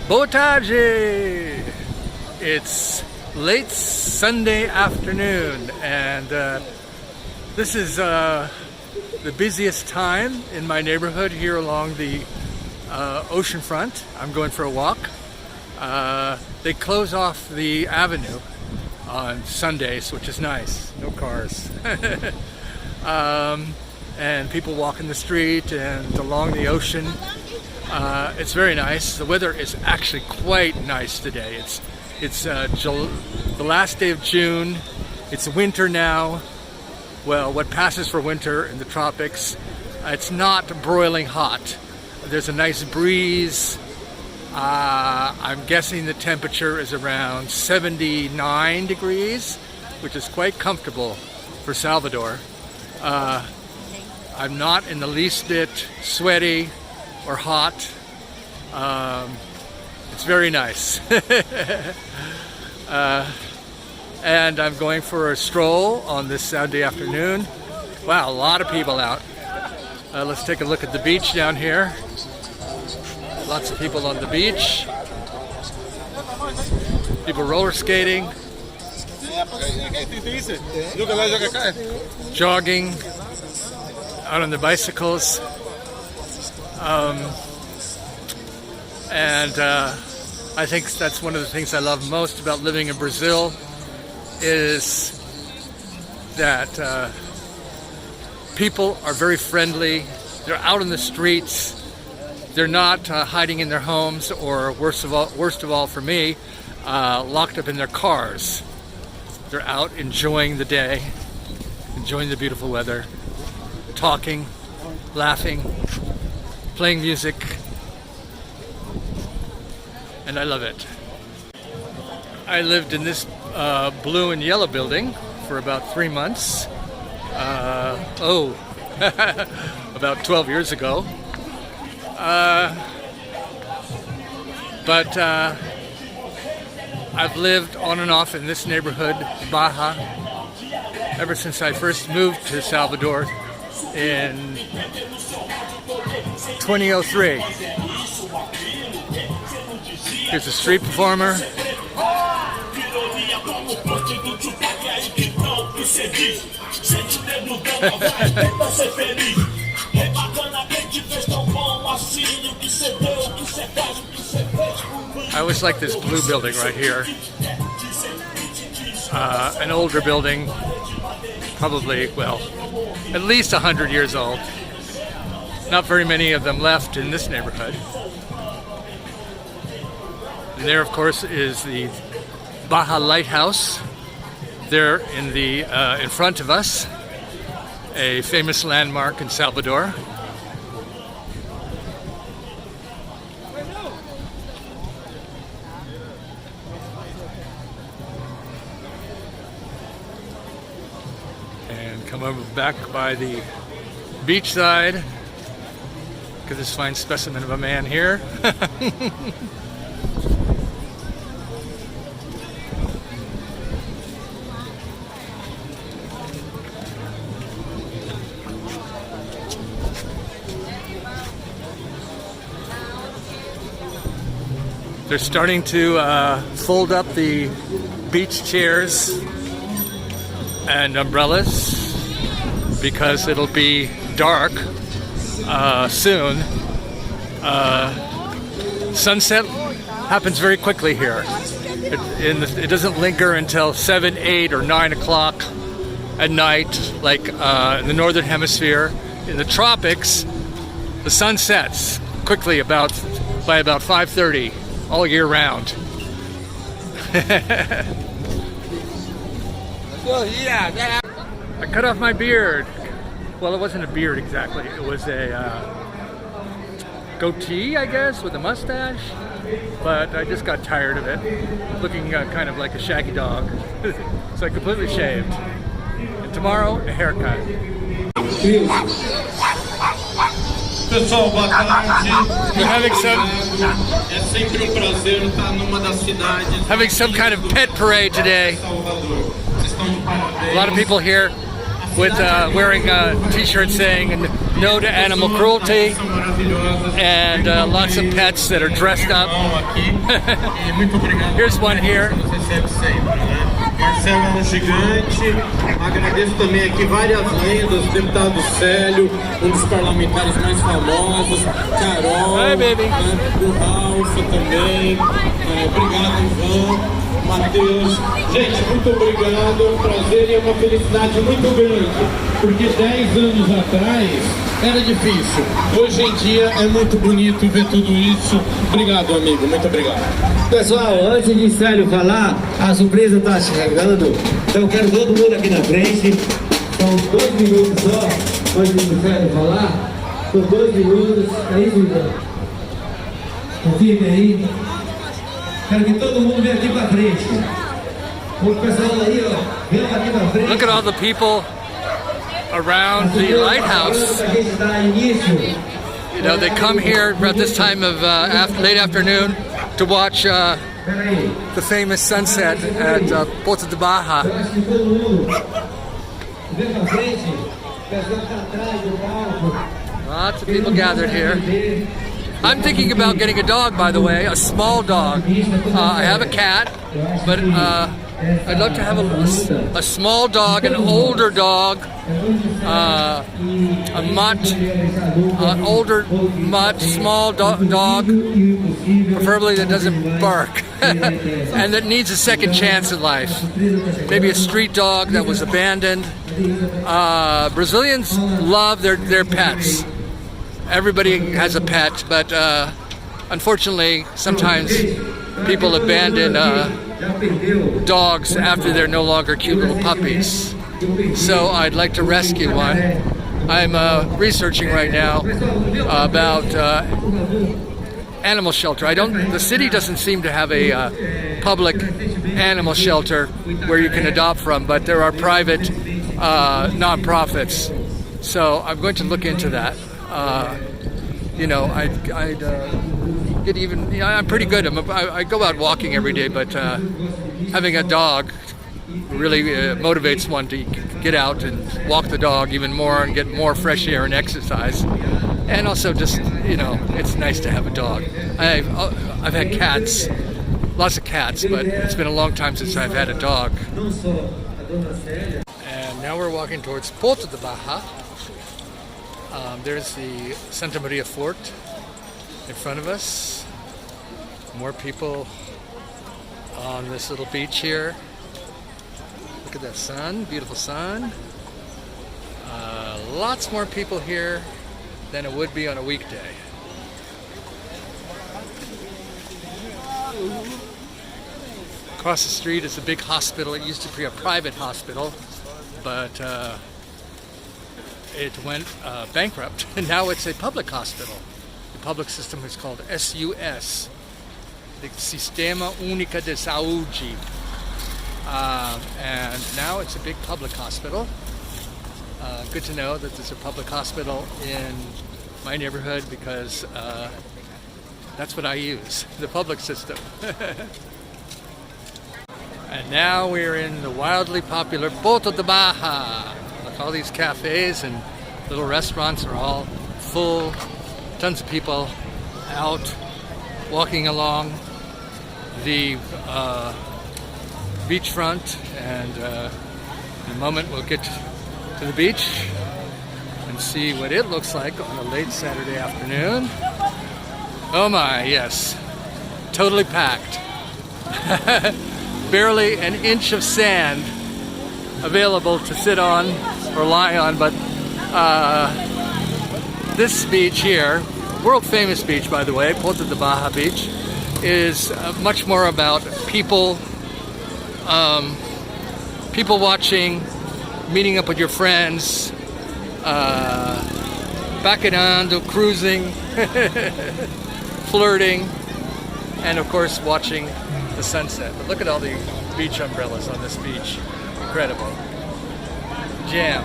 Boa tarde! It's late Sunday afternoon, and this is the busiest time in my neighborhood here along the ocean front. I'm going for a walk. They close off the avenue on Sundays, which is nice. No cars. And people walk in the street and along the ocean. It's very nice. The weather is actually quite nice today. It's the last day of June. It's winter now. Well, what passes for winter in the tropics. It's not broiling hot. There's a nice breeze. I'm guessing the temperature is around 79 degrees, which is quite comfortable for Salvador. I'm not in the least bit sweaty or hot. It's very nice. And I'm going for a stroll on this Saturday afternoon. Wow, a lot of people out. Let's take a look at the beach down here. Lots of people on the beach. People roller skating. Jogging. Out on their bicycles. And I think that's one of the things I love most about living in Brazil is that people are very friendly. They're out in the streets. They're not hiding in their homes, or worst of all for me, locked up in their cars. They're out enjoying the day, enjoying the beautiful weather, talking, laughing, playing music, and I love it. I lived in this blue and yellow building for about 3 months. About 12 years ago. But I've lived on and off in this neighborhood, Bahia, ever since I first moved to Salvador in 2003. Here's a street performer. I always like this blue building right here. An older building, probably, well, at least 100 years old. Not very many of them left in this neighborhood. And there, of course, is the Barra Lighthouse. There in front of us, a famous landmark in Salvador. And come over back by the beach side. Look at this fine specimen of a man here. They're starting to fold up the beach chairs and umbrellas because it'll be dark soon. Sunset happens very quickly here. It doesn't linger until 7, 8, or 9 o'clock at night, like in the northern hemisphere. In the tropics, the sun sets quickly by about 5:30. All year round. I cut off my beard. Well, it wasn't a beard exactly. It was a goatee, I guess, with a mustache. But I just got tired of it, looking kind of like a shaggy dog. So I completely shaved. And tomorrow, a haircut. Pessoal, boa tarde. Having sempre prazer estar numa das cidades. Having some kind of pet parade today. Salvador. A lot of people here with wearing t-shirts saying no to animal cruelty, São maravilhosas. and lots of pets that are dressed up. Aqui. E muito obrigado. Here's one here. Nos recebe sempre, né? Marcelo é um gigante. Agradeço também aqui várias lendas, o deputado Célio, um dos parlamentares mais famosos, Carol, Hey, baby. O Ralf também. Obrigado, Ivan, Matheus. Gente, muito obrigado, é um prazer e é uma felicidade muito grande, porque 10 anos atrás era difícil. Hoje em dia é muito bonito ver tudo isso. Obrigado, amigo, muito obrigado. Pessoal, antes de Célio falar, a surpresa está chegando. Então eu quero todo mundo aqui na frente. São 2 minutos só, antes de Célio falar. São 2 minutos. É isso, então. Confirme aí. Quero que todo mundo venha aqui pra frente. O pessoal aí, ó, venha aqui pra frente. Look at all the people around the lighthouse. A gente dá início. You know, they come here at this time of late afternoon to watch Peraí. the famous sunset at Porto de Bahia. Eu acho que todo mundo vem pra frente. O pessoal que tá atrás do palco. Lots of people gathered here. I'm thinking about getting a dog, by the way, a small dog. I have a cat, but I'd love to have a small dog, an older dog, a mutt, an older mutt, small dog, preferably that doesn't bark, and that needs a second chance in life. Maybe a street dog that was abandoned. Brazilians love their pets. Everybody has a pet, but unfortunately, sometimes people abandon dogs after they're no longer cute little puppies. So I'd like to rescue one. I'm researching right now about animal shelter. The city doesn't seem to have a public animal shelter where you can adopt from, but there are private non-profits. So I'm going to look into that. You know, I'd get even. You know, I'm pretty good. I go out walking every day, but having a dog really motivates one to get out and walk the dog even more and get more fresh air and exercise. And also, just you know, it's nice to have a dog. I've had cats, lots of cats, but it's been a long time since I've had a dog. And now we're walking towards Porto de Bahia. There's the Santa Maria Fort in front of us. More people on this little beach here. Look at that sun, beautiful sun. Lots more people here than it would be on a weekday. Across the street is a big hospital. It used to be a private hospital, but it went bankrupt, and now it's a public hospital. The public system is called SUS, the Sistema Única de Saúde, and now it's a big public hospital. Good to know that there's a public hospital in my neighborhood because that's what I use, the public system. And now we're in the wildly popular Porto de Bahia. All these cafes and little restaurants are all full. Tons of people out walking along the beachfront, and in a moment we'll get to the beach and see what it looks like on a late Saturday afternoon. Oh my, yes, totally packed. Barely an inch of sand available to sit on or lie on, but this beach here, world famous beach by the way, Porto de Bahia Beach, is much more about people watching, meeting up with your friends, bacchanando, cruising, flirting, and of course watching the sunset. But look at all the beach umbrellas on this beach. Incredible. Jam.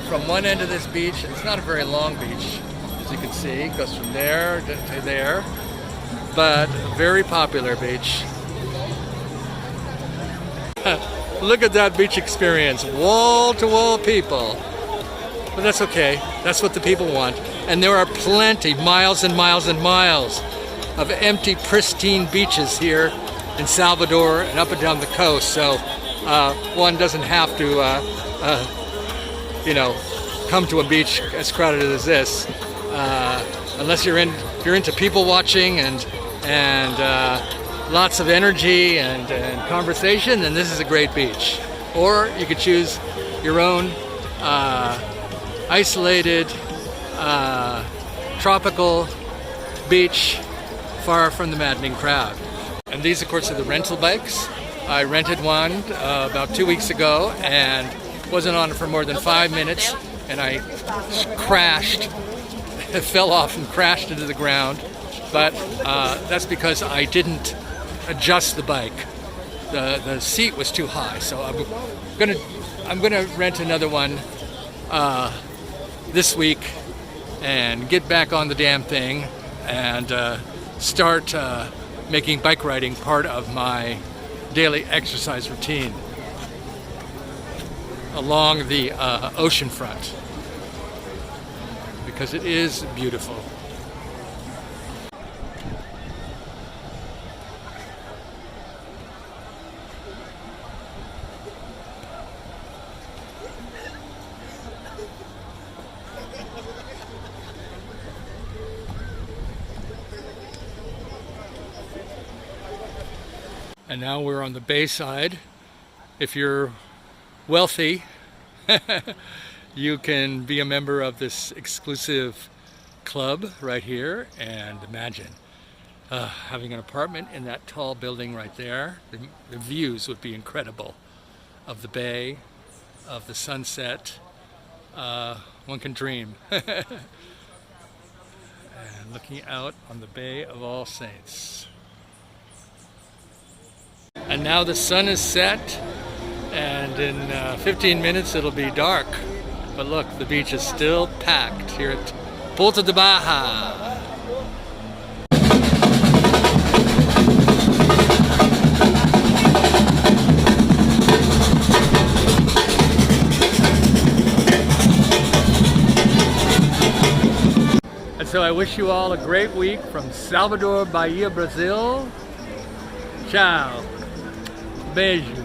From one end of this beach, it's not a very long beach, as you can see. It goes from there to there, but a very popular beach. Look at that beach experience. Wall to wall people. But that's okay. That's what the people want. And there are plenty, miles and miles and miles of empty, pristine beaches here in Salvador and up and down the coast. So one doesn't have to, you know, come to a beach as crowded as this, unless you're into people watching and lots of energy and conversation. Then this is a great beach. Or you could choose your own isolated, tropical beach far from the maddening crowd. And these, of course, are the rental bikes. I rented one about 2 weeks ago and wasn't on it for more than 5 minutes, and I crashed. It fell off and crashed into the ground. But that's because I didn't adjust the bike. The seat was too high, so I'm gonna rent another one this week and get back on the damn thing and start making bike riding part of my daily exercise routine along the ocean front, because it is beautiful. And now we're on the bay side. If you're wealthy, you can be a member of this exclusive club right here, and imagine having an apartment in that tall building right there. The views would be incredible of the bay, of the sunset. One can dream. And looking out on the Bay of All Saints. And now the sun is set, and in 15 minutes it'll be dark. But look, the beach is still packed here at Porto de Bahia. And so I wish you all a great week from Salvador, Bahia, Brazil. Ciao. Beijo.